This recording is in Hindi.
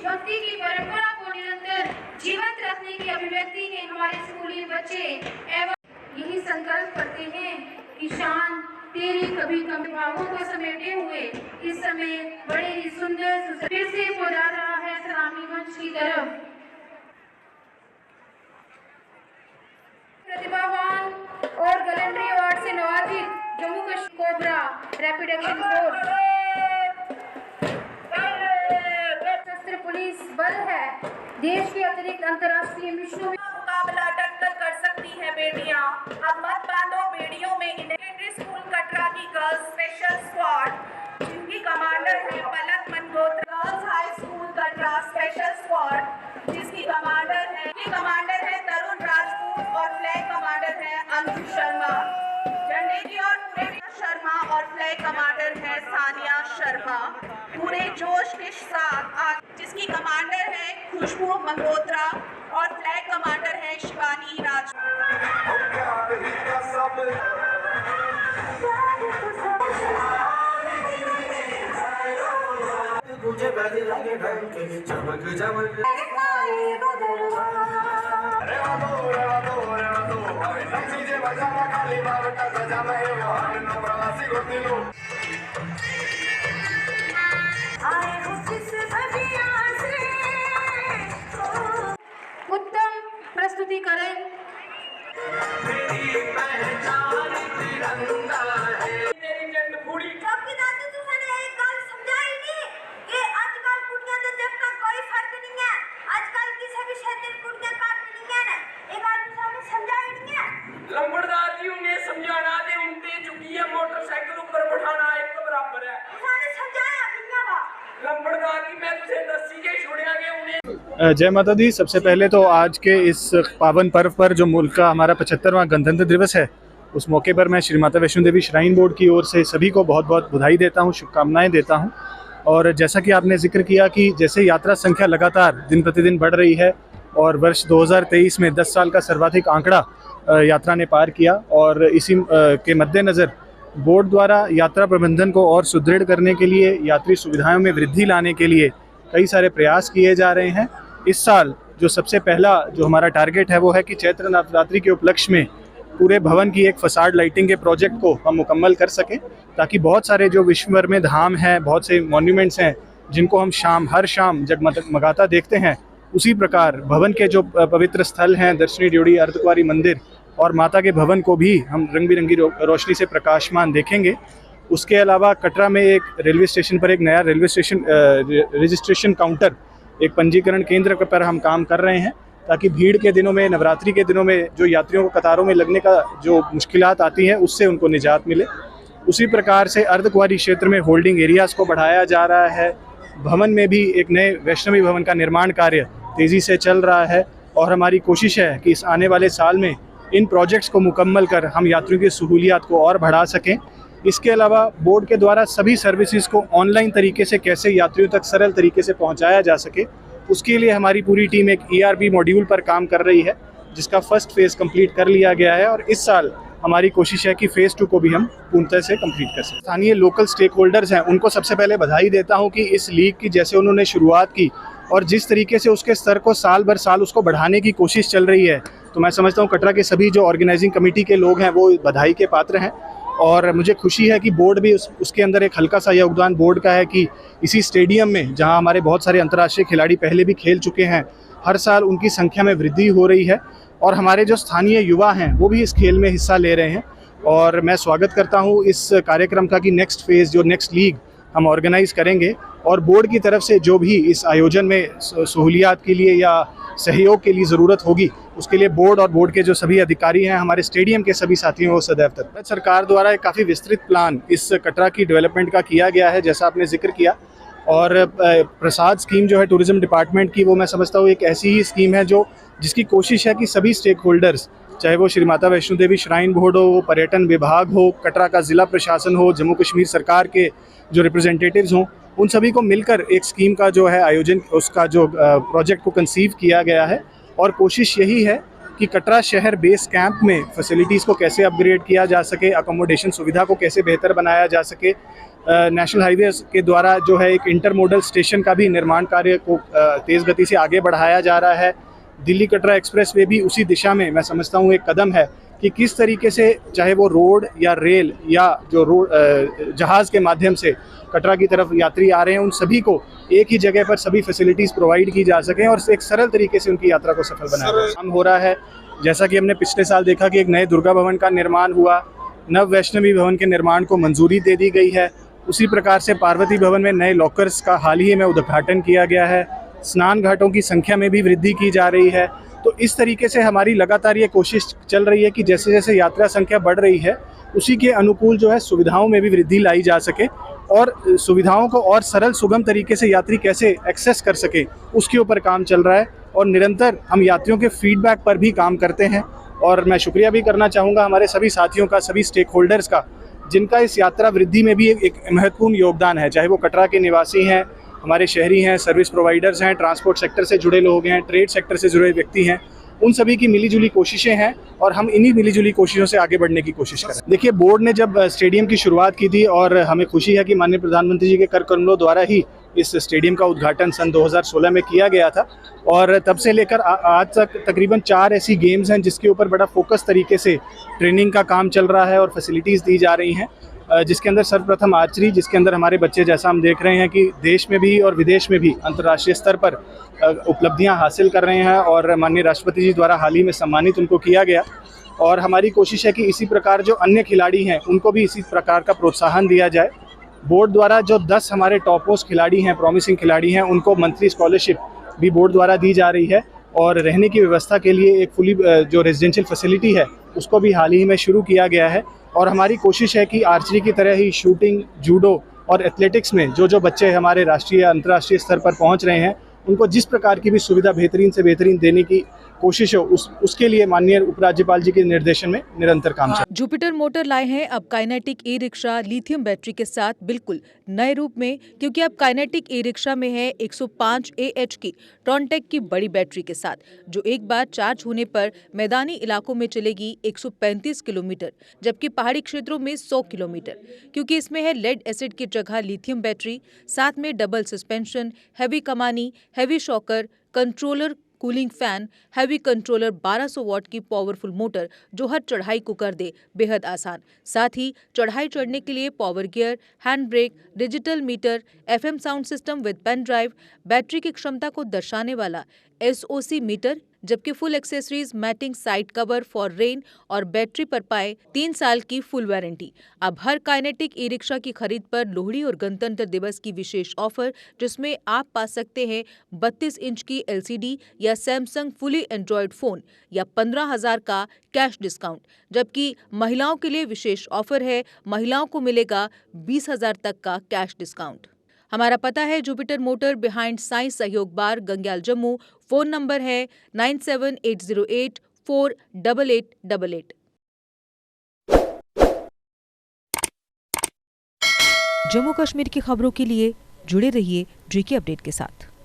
भक्ति की परंपरा को निरंतर जीवंत रखने की अभिव्यक्ति में हमारे स्कूली बच्चे एवं यही संकल्प करते हैं कि शान तेरी कभी कभी भावों को समेटे हुए इस समय बड़े ही सुंदर फिर से पहुंचा रहा है सलामी मंच की तरफ। प्रतिभावान और गैलेंट्री अवार्ड से नवाजित Jammu Kashmir cobra rapid action force सशस्त्र पुलिस बल है। देश के अतिरिक्त अंतर्राष्ट्रीय मिशनों में मुकाबला डटकर कर सकती है बेटियां। अब मत बांधो बेड़ियों में इन्हें। सेकेंडरी स्कूल कटरा की गर्ल्स स्पेशल स्क्वाड जिनकी कमांडर है Palak Mangotra. Girls high school Katra special squad जिसकी कमांडर है तरुण राजपूत और फ्लैग कमांडर है अंशु शर्मा। झंडे की ओर पूरे शर्मा और फ्लैग कमांडर है सानिया शर्मा। पूरे जोश के साथ जिसकी कमांडर है खुशबू मंगोत्रा और फ्लैग कमांडर है शिवानी राज। उत्तम प्रस्तुति करें। मोटरसाइकिल ऊपर बैठाना एक तो बराबर है। जय माता दी। सबसे पहले तो आज के इस पावन पर्व पर जो मुल्क का हमारा 75वां गणतंत्र दिवस है, उस मौके पर मैं श्री माता वैष्णो देवी श्राइन बोर्ड की ओर से सभी को बहुत बहुत बधाई देता हूँ, शुभकामनाएं देता हूँ। और जैसा कि आपने जिक्र किया कि जैसे यात्रा संख्या लगातार दिन प्रतिदिन बढ़ रही है और वर्ष 2023 में 10 साल का सर्वाधिक आंकड़ा यात्रा ने पार किया, और इसी के मद्देनज़र बोर्ड द्वारा यात्रा प्रबंधन को और सुदृढ़ करने के लिए, यात्री सुविधाओं में वृद्धि लाने के लिए कई सारे प्रयास किए जा रहे हैं। इस साल जो सबसे पहला जो हमारा टारगेट है वो है कि चैत्र नवरात्रि के उपलक्ष्य में पूरे भवन की एक फसाड लाइटिंग के प्रोजेक्ट को हम मुकम्मल कर सकें, ताकि बहुत सारे जो विश्वभर में धाम हैं, बहुत से मॉन्यूमेंट्स हैं जिनको हम हर शाम जगमगाता देखते हैं, उसी प्रकार भवन के जो पवित्र स्थल हैं, दर्शनी ड्योढ़ी, अर्धकुंवारी मंदिर और माता के भवन को भी हम रंग बिरंगी रोशनी से प्रकाशमान देखेंगे। उसके अलावा कटरा में एक रेलवे स्टेशन पर एक नया रेलवे स्टेशन रजिस्ट्रेशन काउंटर, एक पंजीकरण केंद्र पर हम काम कर रहे हैं, ताकि भीड़ के दिनों में, नवरात्रि के दिनों में जो यात्रियों को कतारों में लगने का जो मुश्किलात आती हैं उससे उनको निजात मिले। उसी प्रकार से अर्धकुंवारी क्षेत्र में होल्डिंग एरियाज़ को बढ़ाया जा रहा है। भवन में भी एक नए वैष्णवी भवन का निर्माण कार्य तेज़ी से चल रहा है, और हमारी कोशिश है कि इस आने वाले साल में इन प्रोजेक्ट्स को मुकम्मल कर हम यात्रियों की सहूलियात को और बढ़ा सकें। इसके अलावा बोर्ड के द्वारा सभी सर्विसेज को ऑनलाइन तरीके से कैसे यात्रियों तक सरल तरीके से पहुंचाया जा सके, उसके लिए हमारी पूरी टीम एक ERP मॉड्यूल पर काम कर रही है, जिसका फर्स्ट फेज़ कंप्लीट कर लिया गया है, और इस साल हमारी कोशिश है कि फ़ेज़ 2 को भी हम पूर्णतः से कंप्लीट कर सकें। स्थानीय लोकल स्टेक होल्डर्स हैं, उनको सबसे पहले बधाई देता हूँ कि इस लीग की जैसे उन्होंने शुरुआत की और जिस तरीके से उसके स्तर को साल भर साल उसको बढ़ाने की कोशिश चल रही है, तो मैं समझता हूँ कटरा के सभी जो ऑर्गेनाइजिंग कमेटी के लोग हैं वो बधाई के पात्र हैं। और मुझे खुशी है कि बोर्ड भी उसके अंदर एक हल्का सा योगदान बोर्ड का है कि इसी स्टेडियम में, जहां हमारे बहुत सारे अंतर्राष्ट्रीय खिलाड़ी पहले भी खेल चुके हैं, हर साल उनकी संख्या में वृद्धि हो रही है, और हमारे जो स्थानीय युवा हैं वो भी इस खेल में हिस्सा ले रहे हैं। और मैं स्वागत करता हूँ इस कार्यक्रम का कि नेक्स्ट फेज़, जो नेक्स्ट लीग हम ऑर्गेनाइज़ करेंगे, और बोर्ड की तरफ से जो भी इस आयोजन में सहूलियात के लिए या सहयोग के लिए ज़रूरत होगी, उसके लिए बोर्ड और बोर्ड के जो सभी अधिकारी हैं, हमारे स्टेडियम के सभी साथियों को सदैव तत्पर। सरकार द्वारा एक काफ़ी विस्तृत प्लान इस कटरा की डेवलपमेंट का किया गया है, जैसा आपने जिक्र किया। और प्रसाद स्कीम जो है टूरिज़्म डिपार्टमेंट की, वो मैं समझता हूँ एक ऐसी ही स्कीम है जिसकी कोशिश है कि सभी स्टेक होल्डर्स, चाहे वो श्री माता वैष्णो देवी श्राइन बोर्ड हो, पर्यटन विभाग हो, कटरा का ज़िला प्रशासन हो, जम्मू कश्मीर सरकार के जो रिप्रेजेंटेटिव्स हों, उन सभी को मिलकर एक स्कीम का जो है आयोजन, उसका जो प्रोजेक्ट को कंसीव किया गया है। और कोशिश यही है कि कटरा शहर बेस कैंप में फैसिलिटीज़ को कैसे अपग्रेड किया जा सके, अकोमोडेशन सुविधा को कैसे बेहतर बनाया जा सके, नेशनल हाईवे के द्वारा जो है एक इंटरमोडल स्टेशन का भी निर्माण कार्य को तेज़ गति से आगे बढ़ाया जा रहा है। दिल्ली कटरा एक्सप्रेसवे भी उसी दिशा में मैं समझता हूँ एक कदम है कि किस तरीके से चाहे वो रोड या रेल या जो जहाज़ के माध्यम से कटरा की तरफ यात्री आ रहे हैं, उन सभी को एक ही जगह पर सभी फैसिलिटीज़ प्रोवाइड की जा सकें और एक सरल तरीके से उनकी यात्रा को सफल बनाया जाए। काम हो रहा है, जैसा कि हमने पिछले साल देखा कि एक नए दुर्गा भवन का निर्माण हुआ, नव वैष्णवी भवन के निर्माण को मंजूरी दे दी गई है। उसी प्रकार से पार्वती भवन में नए लॉकर्स का हाल ही में उद्घाटन किया गया है। स्नान घाटों की संख्या में भी वृद्धि की जा रही है। तो इस तरीके से हमारी लगातार ये कोशिश चल रही है कि जैसे जैसे यात्रा संख्या बढ़ रही है उसी के अनुकूल जो है सुविधाओं में भी वृद्धि लाई जा सके और सुविधाओं को और सरल सुगम तरीके से यात्री कैसे एक्सेस कर सके उसके ऊपर काम चल रहा है। और निरंतर हम यात्रियों के फीडबैक पर भी काम करते हैं और मैं शुक्रिया भी करना चाहूँगा हमारे सभी साथियों का, सभी स्टेक होल्डर्स का, जिनका इस यात्रा वृद्धि में भी एक महत्वपूर्ण योगदान है। चाहे वो कटरा के निवासी हैं, हमारे शहरी हैं, सर्विस प्रोवाइडर्स हैं, ट्रांसपोर्ट सेक्टर से जुड़े लोग हैं, ट्रेड सेक्टर से जुड़े व्यक्ति हैं, उन सभी की मिलीजुली कोशिशें हैं और हम इन्हीं मिलीजुली कोशिशों से आगे बढ़ने की कोशिश करें। देखिए, बोर्ड ने जब स्टेडियम की शुरुआत की थी और हमें खुशी है कि माननीय प्रधानमंत्री जी के कर कमलों द्वारा ही इस स्टेडियम का उद्घाटन सन 2016 में किया गया था और तब से लेकर आज तक तकरीबन 4 ऐसी गेम्स हैं जिसके ऊपर बड़ा फोकस तरीके से ट्रेनिंग का काम चल रहा है और फैसिलिटीज़ दी जा रही हैं, जिसके अंदर सर्वप्रथम आर्चरी, जिसके अंदर हमारे बच्चे, जैसा हम देख रहे हैं कि देश में भी और विदेश में भी अंतर्राष्ट्रीय स्तर पर उपलब्धियां हासिल कर रहे हैं और माननीय राष्ट्रपति जी द्वारा हाल ही में सम्मानित उनको किया गया। और हमारी कोशिश है कि इसी प्रकार जो अन्य खिलाड़ी हैं उनको भी इसी प्रकार का प्रोत्साहन दिया जाए। बोर्ड द्वारा जो 10 हमारे टॉप मोस्ट खिलाड़ी हैं, प्रॉमिसिंग खिलाड़ी हैं, उनको मंथली स्कॉलरशिप भी बोर्ड द्वारा दी जा रही है और रहने की व्यवस्था के लिए एक फुली जो रेजिडेंशियल फैसिलिटी है उसको भी हाल ही में शुरू किया गया है। और हमारी कोशिश है कि आर्चरी की तरह ही शूटिंग, जूडो और एथलेटिक्स में जो बच्चे हमारे राष्ट्रीय अंतर्राष्ट्रीय स्तर पर पहुंच रहे हैं उनको जिस प्रकार की भी सुविधा बेहतरीन से बेहतरीन देने की कोशिश हो, उसके लिए माननीय उपराज्यपाल जी के निर्देशन में निरंतर काम चल रहा है। जुपिटर मोटर लाए हैं अब kinetic e rickshaw lithium battery के साथ बिल्कुल नए रूप में, क्योंकि अब काइनेटिक ई रिक्शा में है 105 AH की ट्रॉनटेक की बड़ी बैटरी के साथ, जो एक बार चार्ज होने पर मैदानी इलाकों में चलेगी 135 किलोमीटर, जबकि पहाड़ी क्षेत्रों में 100 किलोमीटर, क्योंकि इसमें है लेड एसिड की जगह लिथियम बैटरी, साथ में डबल सस्पेंशन, हैवी कमानी, heavy shocker, controller, cooling fan, heavy controller, 1200 what की पावरफुल मोटर जो हर चढ़ाई को कर दे बेहद आसान। साथ ही चढ़ाई चढ़ने के लिए power gear, hand brake, digital meter, FM sound system with pen drive, battery की क्षमता को दर्शाने वाला SOC मीटर, जबकि full accessories, matting, side cover for rain और बैटरी पर पाए 3 साल की फुल वारंटी। अब हर काइनेटिक ई रिक्शा की खरीद पर लोहड़ी और गणतंत्र दिवस की विशेष ऑफर, जिसमें आप पा सकते हैं 32 इंच की LCD या सैमसंग फुली एंड्रॉयड फोन या 15,000 का कैश डिस्काउंट, जबकि महिलाओं के लिए विशेष ऑफर है, महिलाओं को मिलेगा 20,000 तक का कैश डिस्काउंट। हमारा पता है जुपिटर मोटर बिहाइंड साई सहयोग बार, गंग्याल, जम्मू। फोन नंबर है 9780848888। जम्मू कश्मीर की खबरों के लिए जुड़े रहिए JK अपडेट के साथ।